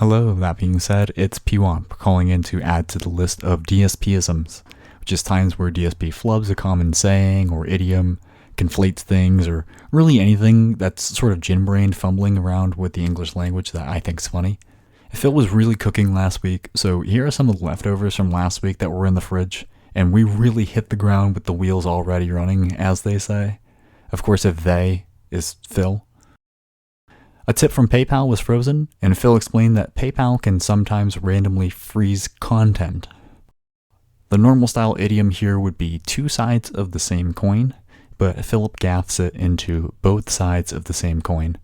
Hello, that being said, it's PWomp calling in to add to the list of DSPisms, which is times where DSP flubs a common saying or idiom, conflates things, or really anything that's sort of gin-brained fumbling around with the English language that I think's funny. Phil was really cooking last week, so here are some of the leftovers from last week that were in the fridge, and we really hit the ground with the wheels already running, as they say. Of course, if they is Phil. A tip from PayPal was frozen, and Phil explained that PayPal can sometimes randomly freeze content. The normal style idiom here would be two sides of the same coin, but Philip gaffs it into both sides of the same coin.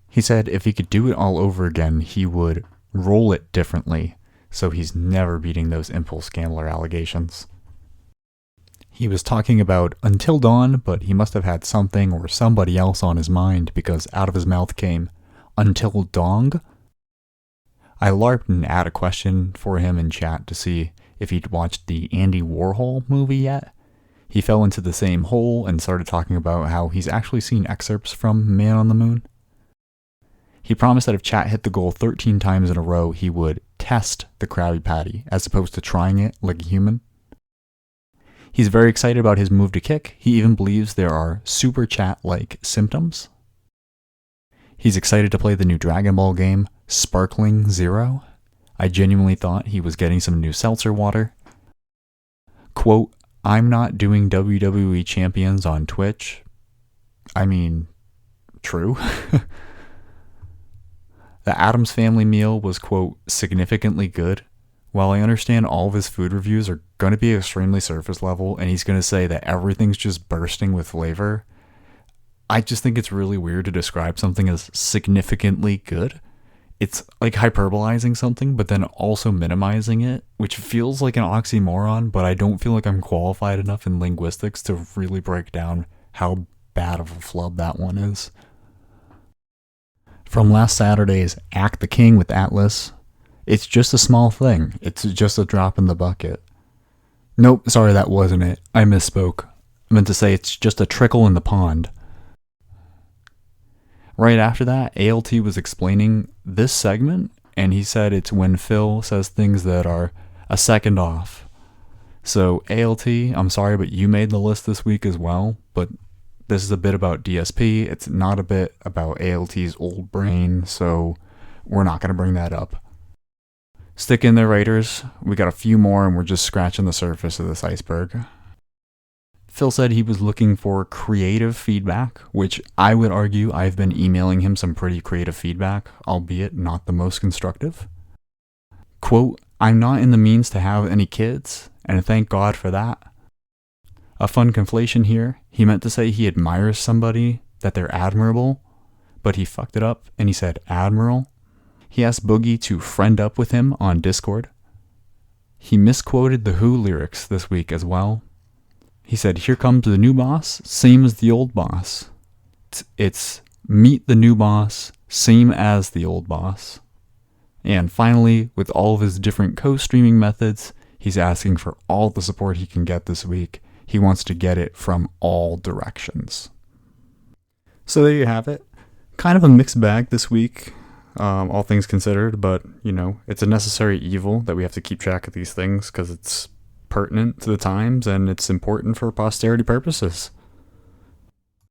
He said if he could do it all over again, he would roll it differently, so he's never beating those impulse gambler allegations. He was talking about Until Dawn, but he must have had something or somebody else on his mind because out of his mouth came, Until Dong? I LARPed and added a question for him in chat to see if he'd watched the Andy Warhol movie yet. He fell into the same hole and started talking about how he's actually seen excerpts from Man on the Moon. He promised that if chat hit the goal 13 times in a row, he would test the Krabby Patty as opposed to trying it like a human. He's very excited about his move to kick. He even believes there are super chat-like symptoms. He's excited to play the new Dragon Ball game, Sparkling Zero. I genuinely thought he was getting some new seltzer water. Quote, I'm not doing WWE champions on Twitch. I mean, true. The Addams Family meal was, quote, significantly good. While I understand all of his food reviews are going to be extremely surface level and he's going to say that everything's just bursting with flavor, I just think it's really weird to describe something as significantly good. It's like hyperbolizing something, but then also minimizing it, which feels like an oxymoron, but I don't feel like I'm qualified enough in linguistics to really break down how bad of a flub that one is. From last Saturday's Act the King with Atlas, it's just a small thing. It's just a drop in the bucket. Nope, sorry, that wasn't it. I misspoke. I meant to say it's just a trickle in the pond. Right after that, ALT was explaining this segment, and he said it's when Phil says things that are a second off. So ALT, I'm sorry, but you made the list this week as well, but this is a bit about DSP. It's not a bit about ALT's old brain, so we're not going to bring that up. Stick in there, Raiders. We got a few more and we're just scratching the surface of this iceberg. Phil said he was looking for creative feedback, which I would argue I've been emailing him some pretty creative feedback, albeit not the most constructive. Quote, I'm not in the means to have any kids, and thank God for that. A fun conflation here. He meant to say he admires somebody, that they're admirable, but he fucked it up and he said admiral. He asked Boogie to friend up with him on Discord. He misquoted the Who lyrics this week as well. He said, here comes the new boss, same as the old boss. It's meet the new boss, same as the old boss. And finally, with all of his different co-streaming methods, he's asking for all the support he can get this week. He wants to get it from all directions. So there you have it. Kind of a mixed bag this week. All things considered, but, it's a necessary evil that we have to keep track of these things because it's pertinent to the times and it's important for posterity purposes.